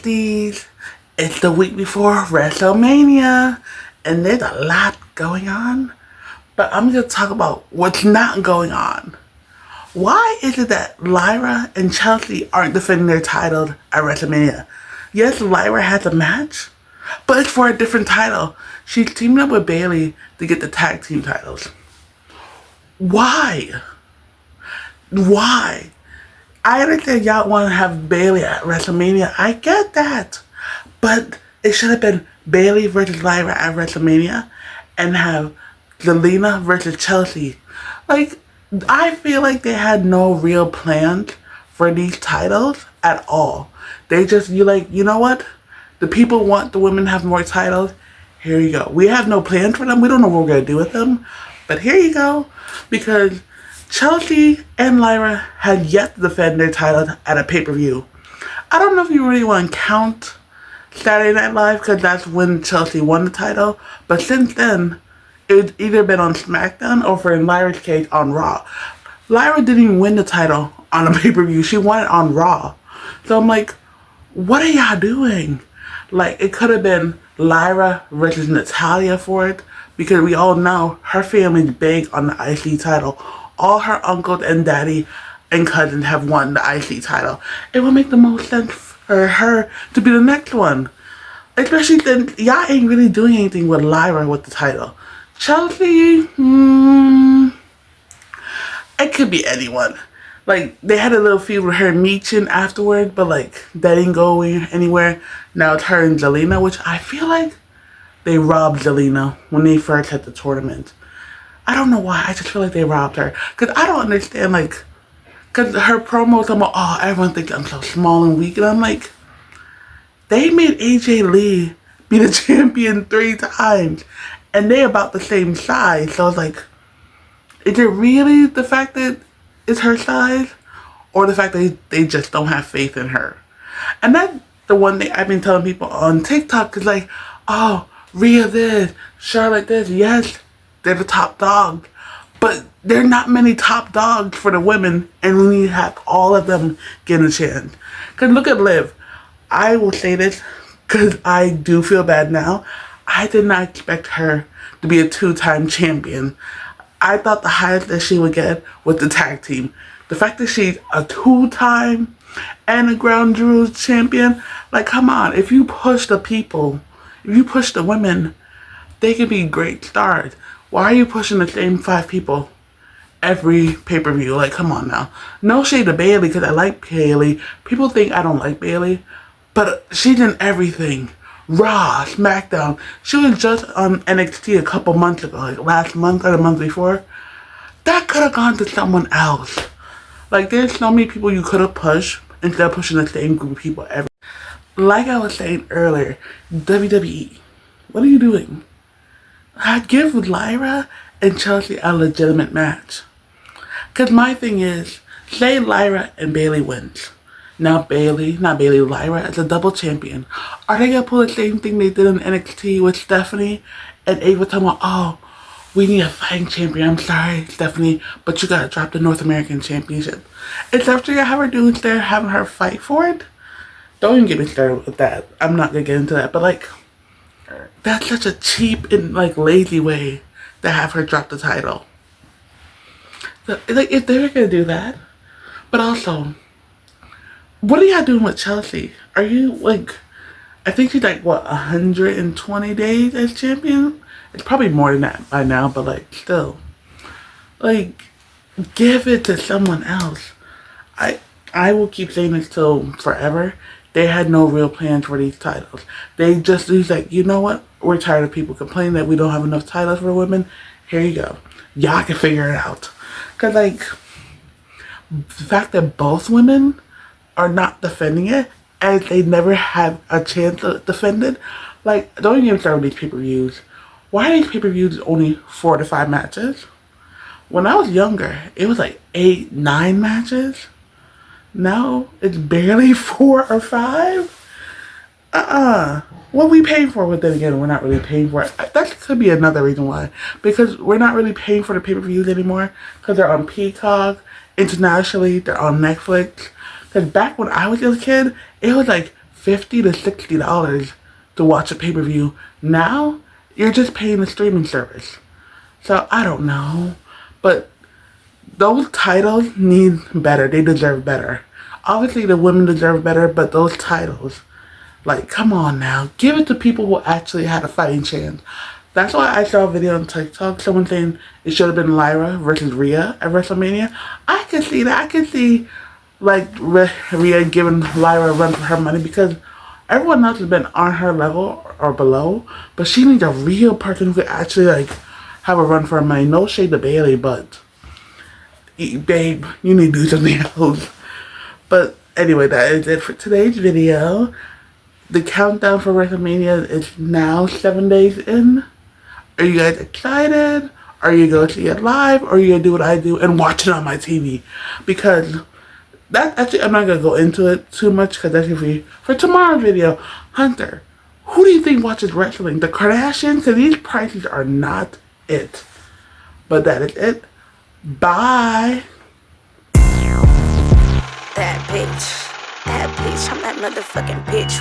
besties. It's the week before Wrestlemania, and there's a lot going on. But I'm going to talk about what's not going on. Why is it that Lyra and Chelsea aren't defending their titles at Wrestlemania? Yes, Lyra has a match, but it's for a different title. She's teaming up with Bayley to get the tag team titles. Why? Why? I understand y'all want to have Bayley at Wrestlemania. I get that. But it should have been Bayley versus Lyra at Wrestlemania and have Zelina versus Chelsea. Like, I feel like they had no real plans for these titles at all. They just, you know what? The people want the women to have more titles. Here you go. We have no plans for them. We don't know what we're going to do with them. But here you go. Because Chelsea and Lyra had yet to defend their titles at a pay-per-view. I don't know if you really want to count Saturday Night Live because that's when Chelsea won the title. But since then, it's either been on SmackDown or, for in Lyra's case, on Raw. Lyra didn't even win the title on a pay-per-view. She won it on Raw. So I'm like, what are y'all doing? Like, it could have been Lyra versus Natalya for it. Because we all know her family's big on the IC title. All her uncles and daddy and cousins have won the IC title. It would make the most sense for her to be the next one. Especially since y'all ain't really doing anything with Lyra with the title. Chelsea, it could be anyone. Like, they had a little feud with her and Meechin afterward, but like, that didn't go anywhere. Now it's her and Zelina, which I feel like they robbed Zelina when they first had the tournament. I don't know why. I just feel like they robbed her. Because I don't understand, like, because her promo was about, oh, everyone thinks I'm so small and weak. And I'm like, they made AJ Lee be the champion 3 times. And they about the same size. So I was like, is it really the fact that it's her size? Or the fact that they just don't have faith in her? And that's the one thing I've been telling people on TikTok. Is like, oh, Rhea this, Charlotte this. Yes, they're the top dog. But there are not many top dogs for the women. And we need to have all of them get a chance. Because look at Liv. I will say this because I do feel bad now. I did not expect her to be a 2-time champion. I thought the highest that she would get was the tag team. The fact that she's a 2-time and a Ground Jewels champion, like, come on. If you push the people, if you push the women, they can be great stars. Why are you pushing the same 5 people every pay-per-view? Like, come on now. No shade to Bayley because I like Bayley. People think I don't like Bayley, but she's in everything. Raw, SmackDown. She was just on NXT a couple months ago, like last month or the month before. That could have gone to someone else. Like, there's so many people you could have pushed instead of pushing the same group of people every. Like I was saying earlier, WWE, what are you doing? I give Lyra and Chelsea a legitimate match. Because my thing is, say Lyra and Bayley wins. Now Lyra as a double champion. Are they going to pull the same thing they did in NXT with Stephanie and Ava talking about, oh, we need a fighting champion. I'm sorry, Stephanie, but you got to drop the North American Championship. Is after you have her doing there, having her fight for it? Don't even get me started with that. I'm not going to get into that. But, like, that's such a cheap and, like, lazy way to have her drop the title. So, like, if they were going to do that, but also, what are y'all doing with Chelsea? Are you, like, I think she's, like, what, 120 days as champion? It's probably more than that by now, but, like, still. Like, give it to someone else. I will keep saying this till forever. They had no real plans for these titles. They just was like, you know what? We're tired of people complaining that we don't have enough titles for women. Here you go. Y'all can figure it out. Because, like, the fact that both women are not defending it, as they never had a chance to defend it. Like, don't even start with these pay-per-views. Why are these pay-per-views only 4 to 5 matches? When I was younger, it was like 8, 9 matches. Now, it's barely 4 or 5. What we paying for? But then again, we're not really paying for it. That could be another reason why. Because we're not really paying for the pay-per-views anymore. Because they're on Peacock. Internationally, they're on Netflix. Because back when I was a kid, it was like $50 to $60 to watch a pay-per-view. Now, you're just paying a streaming service. So, I don't know. But those titles need better. They deserve better. Obviously, the women deserve better, but those titles, like, come on now. Give it to people who actually had a fighting chance. That's why I saw a video on TikTok, someone saying it should have been Lyra versus Rhea at Wrestlemania. I can see that. I can see, like, Rhea giving Lyra a run for her money because everyone else has been on her level or below, but she needs a real person who could actually, like, have a run for her money. No shade to Bailey, but babe, you need to do something else. But anyway, that is it for today's video. The countdown for WrestleMania is now 7 days in. Are you guys excited? Are you going to see it live? Or are you going to do what I do and watch it on my TV? Because that actually, I'm not going to go into it too much because that's going to be for tomorrow's video. Hunter, who do you think watches wrestling? The Kardashians? Because these prices are not it. But that is it. Bye. That bitch. I'm that motherfucking bitch.